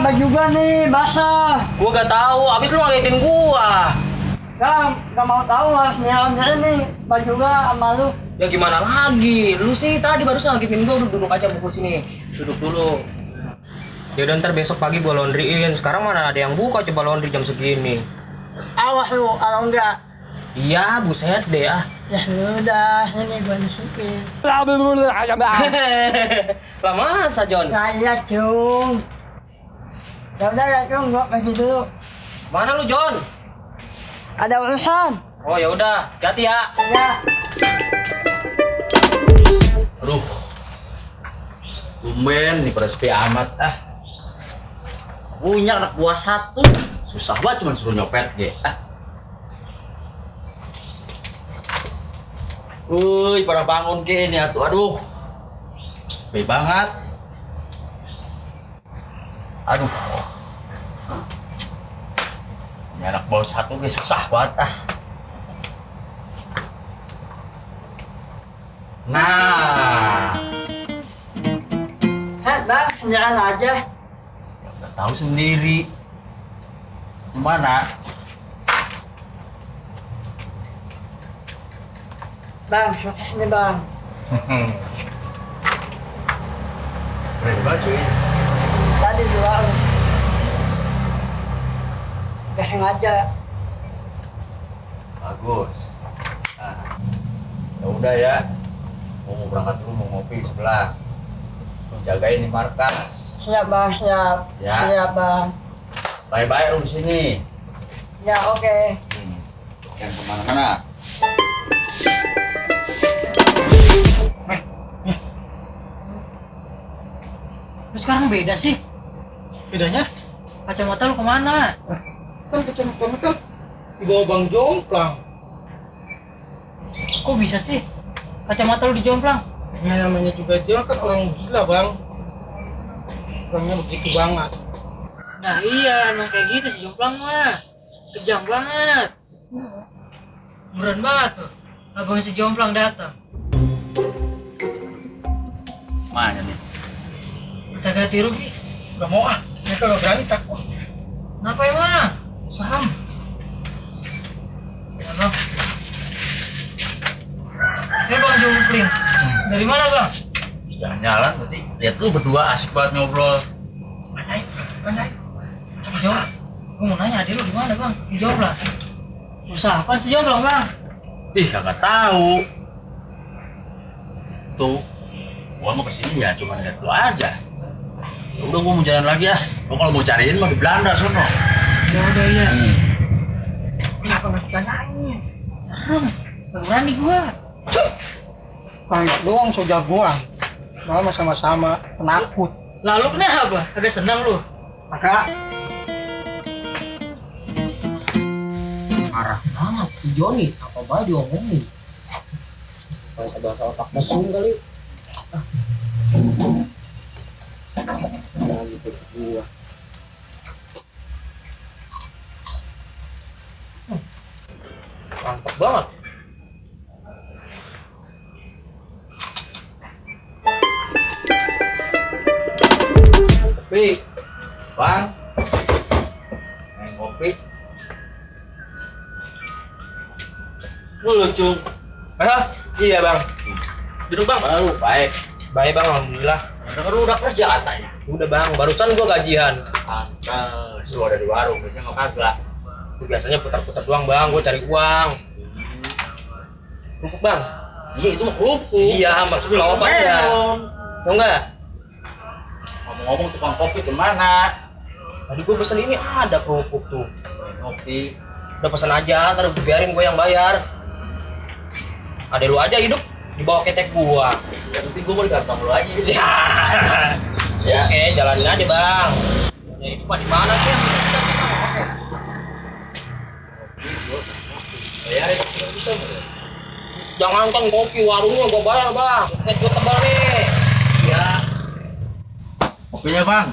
baju gua nih basah. Gua gak tahu, abis lu ngagetin gua. Gak mau tahu harus nyari nih baju gua sama lu. Ya gimana lagi? Lu sih tadi barusan ngagetin gua, udah duduk aja buku sini. Duduk dulu. Ya udah ntar besok pagi gua laundryin. Sekarang mana ada yang buka coba laundry jam segini. Awas lu kalau enggak. Iya, buset deh ah. Ya udah, ini gua masukin. Lah masa John? Nah iya cung. Ya udah ya cung, gua pergi dulu. Mana lu John? Ada urusan. Oh ya udah, hati ya. Ya. Aduh, lumayan nih pada sepi amat ah. Punya anak buah satu, susah banget cuma suruh nyopet ge. Wuih, pada bangun ke ini atuh, aduh, sepi banget. Aduh, ini anak buah satu ge susah banget ah. Nah, Bang, sendirian aja. ya udah tahu sendiri. Gimana? Bang, sukses nih bang. Keren banget cuy. Tadi doang. Gak sengaja. Bagus. Nah, ya udah ya. Mau berangkat dulu, mau ngopi sebelah. Lu jagain di markas. Siap bang, siap. Ya. Siap bang. Bye-bye lu di sini. Ya oke. Jangan kemana-mana. Lu sekarang beda sih. Bedanya? Kacamata lu kemana? Kan kacamata di bawah Bang Jomplang. Kok bisa sih? Kacamata lu dijomplang? Ya namanya juga dia kan orang gila bang. Orangnya begitu banget. Nah iya, emang kayak gitu sih jomplang mah. Kejam banget. Beran banget tuh. Abang si jomplang datang. Mana nih? Kita ganti rugi. Gak mau ah. Mereka kalau berani takut. Kenapa emang? Saham. Ya bang. Bang Jompling. Dari mana bang? Jalan-jalan tadi. Lihat lu berdua asik banget ngobrol. Mana? Jom. Gue mau nanya adik lu di mana bang? Di jomplang. Usaha apa sih jomplang bang? Ih, kagak tahu. Tuh, gua mau kesini ya cuma lihat lu aja. Ya udah gua mau jalan lagi ya. Gua kalau mau cariin mau di Belanda sono. Ya udah ya. Kenapa nggak kita nanya? Serem. Gak berani gua. Panik doang so jagoan. Malah sama-sama penakut. Lalu kenapa? Agak senang lu. Maka Marah banget si Joni, apa banget diomongin. Bahasa-bahasa otak mesum kali. Jangan gitu gua. Mantap banget. Kopi, bang. Main kopi. Lu lucu. Iya bang. Duduk bang. Baru baik. Baik bang, alhamdulillah. Dengar lu udah kerja katanya. Udah bang, barusan gua gajian. Pantes lu ada di warung, biasanya mau kagak. Biasanya putar-putar doang bang, gua cari uang. Kerupuk bang. Iya itu mah kerupuk. Iya, maksudnya lawak aja. Mau nggak? Ngomong-ngomong tukang kopi di mana? Tadi gua pesen ini ada kerupuk tuh. Kopi. Udah pesan aja, ntar biarin gua yang bayar. Ada lu aja hidup di bawah ketek gua. Ya nanti gua mau di kantong lu aja. Ya. Ya. Oke, jalanin aja bang. Ya itu pak di mana sih? Bayarin bisa. Jangankan kopi, warungnya gua bayar bang. Net gua tebal nih. Iya. Kopinya bang.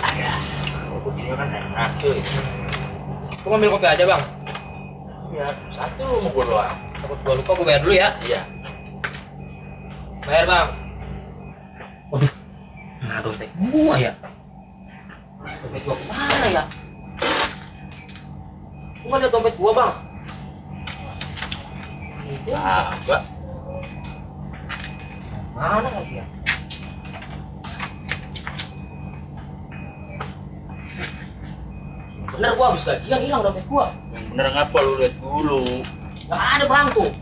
Ada. Kopi ini kan enak cuy. Gua ngambil kopi aja bang. Iya, satu mau gua doang. Takut gua lupa, gua bayar dulu ya. Iya. Bayar bang. Mana dompet gua ya? Dompet gua kemana ya? Gua ada dompet gua, Bang. Enggak. Mana lagi ya? Bener gua habis gajian hilang dompet gua. Yang bener ngapa lu lihat dulu? Gak ada, Bang, tuh.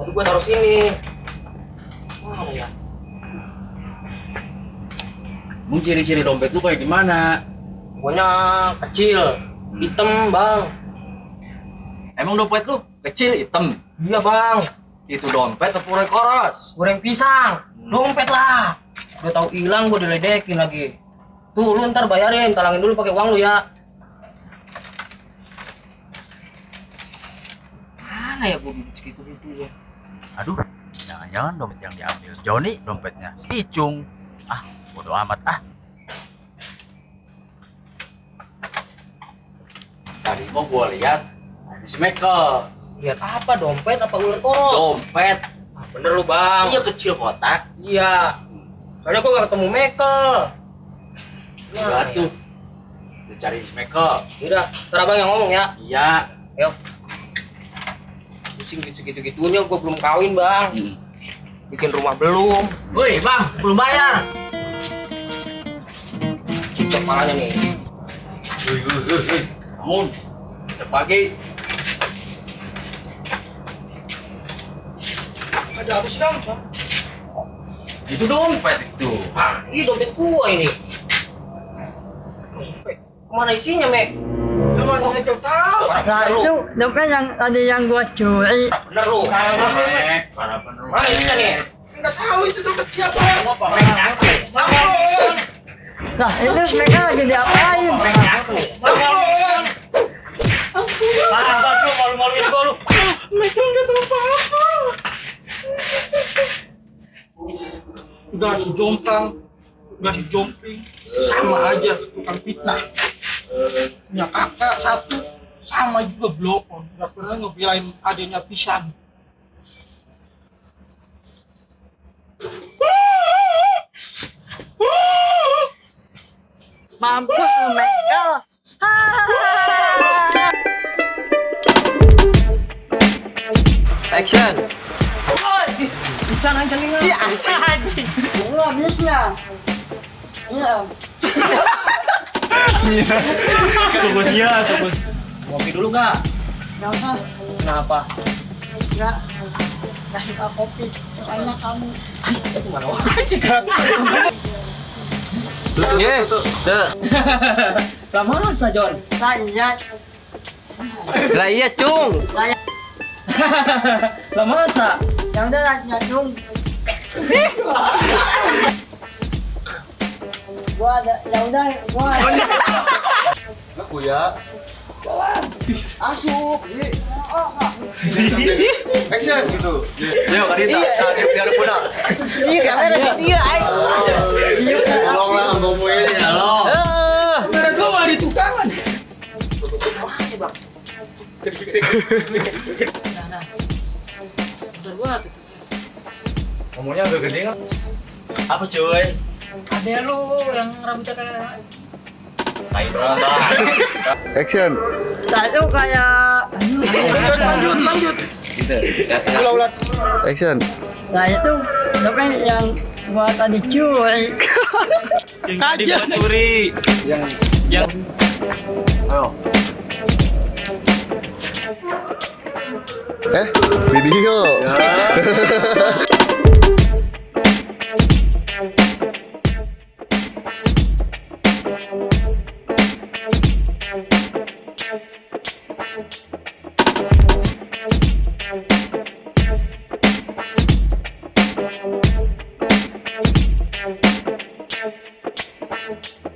Tadi gua taruh sini. Mana ya? Mau ciri-ciri dompet lu kayak gimana? Guanya kecil, hitam, Bang. Emang dompet lu kecil hitam? Iya, Bang. Itu dompet atau koros? Goreng pisang. Dompet lah. Udah tahu hilang gua diledekin lagi. Tuh, lu ntar bayarin, talangin dulu pakai uang lu ya. Mana ya gua duit segitu ya? Aduh, jangan-jangan dompet yang diambil Joni dompetnya si Icung. Ah, bodo amat ah. Tadi mau gua lihat ada si Michael. Lihat apa? Dompet apa ular koros? Dompet. Ah, bener lu, Bang. Iya kecil kotak. Iya. Soalnya gua gak ketemu Michael. Iya tuh. Lu cari si Michael. Udah, ntar abang yang ngomong ya. Iya. Ayo. Pusing gitu-gitunya gua belum kawin, Bang. Bikin rumah belum. Woi bang, belum bayar. Cicok makanya nih. Bangun. Udah pagi. Ada apa sih, Bang? Itu dompet itu. Ah, ini dompet gua ini. Dompet. Kemana isinya, Mek? Emang Michael tahu. Nah itu dompet yang tadi yang gua curi. Bener lu. Para penerus. Mana isinya nih? Enggak tahu itu dompet siapa. Apa? Mek nyangkut. Nah itu mereka lagi diapain? Mek nyangkut. Abang lu malu-maluin gua lu. Udah si jomplang, udah si jompling, sama aja tukang fitnah. Punya kakak satu, sama juga blokon, nggak pernah ngebelain adanya pisan. Mampus lu Michael. Action. Bicara anjing. Si anjing. Lu habisnya. Iya. Ngopi dulu gak? Nggak usah. Kenapa? Nggak. Nggak suka kopi. Soalnya kamu. Itu mana sih? Ye, lah masa John? Nah iya. Lah iya Cung. Nah ya. Lah masa? Ya udah lah nyadung. Gua ada. Ya udah. Gua. Aku ya. Asup. Action gitu. Ayo Kadita, saatnya biar pulang. Iya kamera dia. Tolonglah ngomongin ya lo. Kamera gua malah di tukangan. Udah gua tuh. Ngomongnya agak gede kan? Apa cuy? Ada lu yang rambutnya kayak Tai berapa? Action. Nah itu kayak. Lanjut. Gitu. Ulat. Action. Nah itu dompet yang gua tadi curi. Ayo. Video. Thank you.